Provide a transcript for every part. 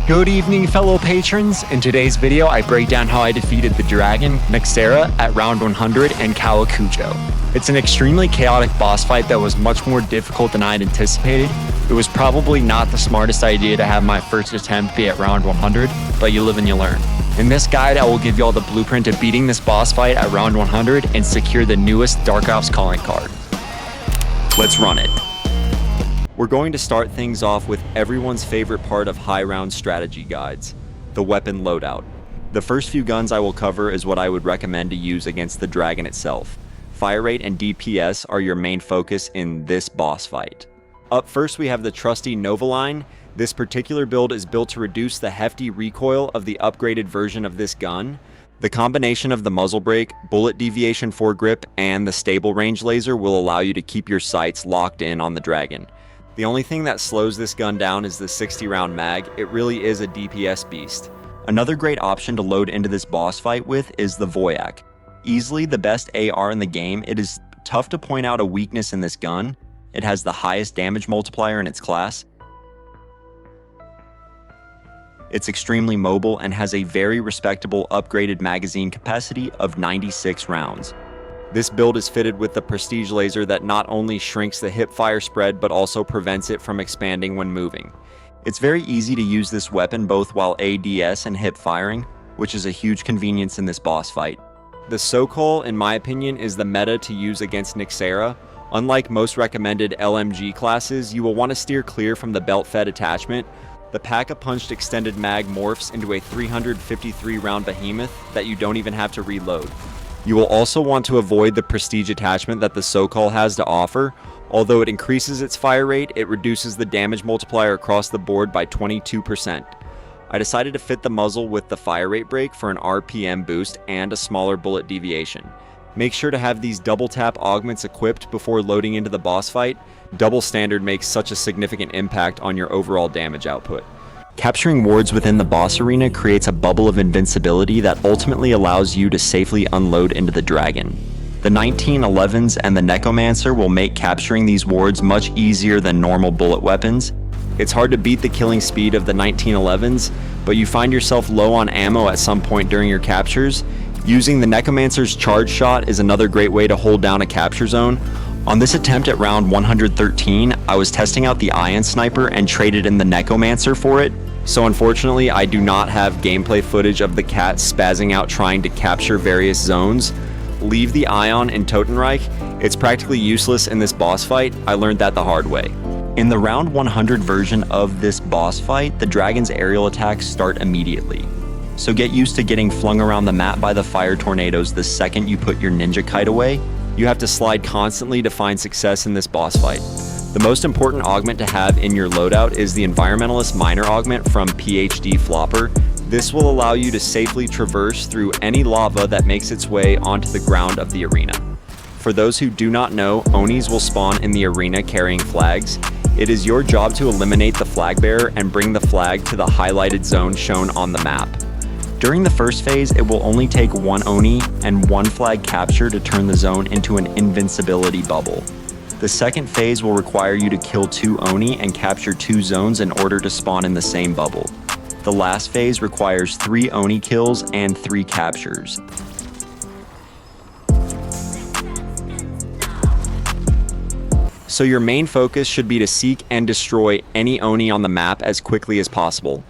Good evening, fellow patrons. In today's video, I break down how I defeated the dragon, Nyxera, at round 100 in KOWAKUJO. It's an extremely chaotic boss fight that was much more difficult than I had anticipated. It was probably not the smartest idea to have my first attempt be at round 100, but you live and you learn. In this guide, I will give you all the blueprint to beating this boss fight at round 100 and secure the newest Dark Ops calling card. Let's run it. We're going to start things off with everyone's favorite part of high round strategy guides, the weapon loadout. The first few guns I will cover is what I would recommend to use against the dragon itself. Fire rate and DPS are your main focus in this boss fight. Up first we have the trusty Nova line. This particular build is built to reduce the hefty recoil of the upgraded version of this gun. The combination of the muzzle brake, bullet deviation foregrip, and the stable range laser will allow you to keep your sights locked in on the dragon. The only thing that slows this gun down is the 60 round mag. It really is a DPS beast. Another great option to load into this boss fight with is the Voyak. Easily the best AR in the game, it is tough to point out a weakness in this gun. It has the highest damage multiplier in its class. It's extremely mobile and has a very respectable upgraded magazine capacity of 96 rounds. This build is fitted with the Prestige laser that not only shrinks the hip fire spread but also prevents it from expanding when moving. It's very easy to use this weapon both while ADS and hip firing, which is a huge convenience in this boss fight. The Sokol, in my opinion, is the meta to use against Nyxera. Unlike most recommended LMG classes, you will want to steer clear from the belt-fed attachment. The Pack-a-Punched extended mag morphs into a 353 round behemoth that you don't even have to reload. You will also want to avoid the Prestige attachment that the Sokol has to offer. Although it increases its fire rate, it reduces the damage multiplier across the board by 22%. I decided to fit the muzzle with the fire rate brake for an RPM boost and a smaller bullet deviation. Make sure to have these double tap augments equipped before loading into the boss fight. Double standard makes such a significant impact on your overall damage output. Capturing wards within the boss arena creates a bubble of invincibility that ultimately allows you to safely unload into the dragon. The 1911s and the Necromancer will make capturing these wards much easier than normal bullet weapons. It's hard to beat the killing speed of the 1911s, but you find yourself low on ammo at some point during your captures. Using the Necromancer's charge shot is another great way to hold down a capture zone. On this attempt at round 113, I was testing out the Ion Sniper and traded in the Necromancer for it. So unfortunately, I do not have gameplay footage of the cat spazzing out trying to capture various zones. Leave the Ion in Totenreich. It's practically useless in this boss fight. I learned that the hard way. In the round 100 version of this boss fight, the dragon's aerial attacks start immediately. So get used to getting flung around the map by the fire tornadoes the second you put your ninja kite away. You have to slide constantly to find success in this boss fight. The most important augment to have in your loadout is the Environmentalist Miner augment from PhD Flopper. This will allow you to safely traverse through any lava that makes its way onto the ground of the arena. For those who do not know, Onis will spawn in the arena carrying flags. It is your job to eliminate the flag bearer and bring the flag to the highlighted zone shown on the map. During the first phase, it will only take one Oni and one flag capture to turn the zone into an invincibility bubble. The second phase will require you to kill 2 Oni and capture 2 zones in order to spawn in the same bubble. The last phase requires 3 Oni kills and 3 captures. So your main focus should be to seek and destroy any Oni on the map as quickly as possible.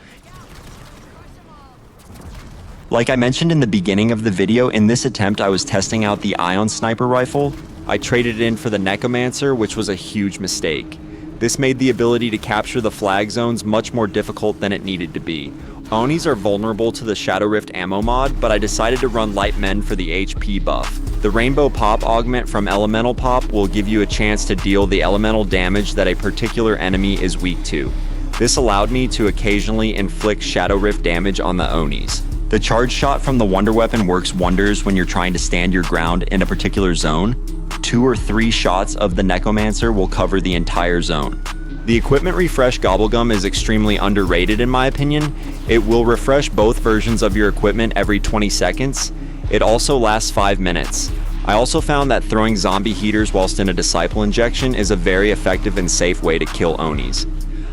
Like I mentioned in the beginning of the video, in this attempt I was testing out the Ion Sniper rifle. I traded it in for the Necromancer, which was a huge mistake. This made the ability to capture the flag zones much more difficult than it needed to be. Onis are vulnerable to the Shadow Rift ammo mod, but I decided to run Light Men for the HP buff. The Rainbow Pop augment from Elemental Pop will give you a chance to deal the elemental damage that a particular enemy is weak to. This allowed me to occasionally inflict Shadow Rift damage on the Onis. The charge shot from the Wonder Weapon works wonders when you're trying to stand your ground in a particular zone. 2 or 3 shots of the Necromancer will cover the entire zone. The equipment refresh Gobblegum is extremely underrated in my opinion. It will refresh both versions of your equipment every 20 seconds. It also lasts 5 minutes. I also found that throwing zombie heaters whilst in a disciple injection is a very effective and safe way to kill Onis.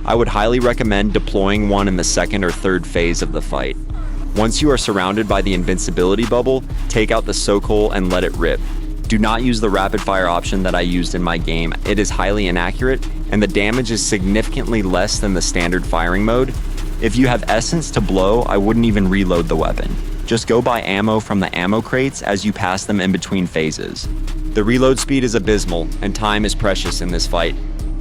I would highly recommend deploying one in the second or third phase of the fight. Once you are surrounded by the invincibility bubble, take out the soak hole and let it rip. Do not use the rapid fire option that I used in my game. It is highly inaccurate, and the damage is significantly less than the standard firing mode. If you have essence to blow, I wouldn't even reload the weapon. Just go buy ammo from the ammo crates as you pass them in between phases. The reload speed is abysmal, and time is precious in this fight.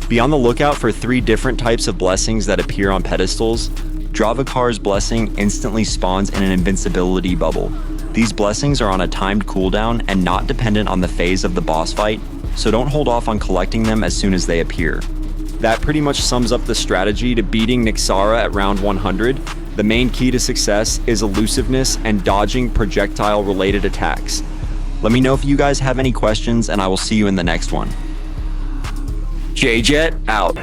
Be on the lookout for 3 different types of blessings that appear on pedestals. Dravakar's blessing instantly spawns in an invincibility bubble. These blessings are on a timed cooldown and not dependent on the phase of the boss fight, so don't hold off on collecting them as soon as they appear. That pretty much sums up the strategy to beating Nyxara at round 100. The main key to success is elusiveness and dodging projectile-related attacks. Let me know if you guys have any questions, and I will see you in the next one. J-Jet out.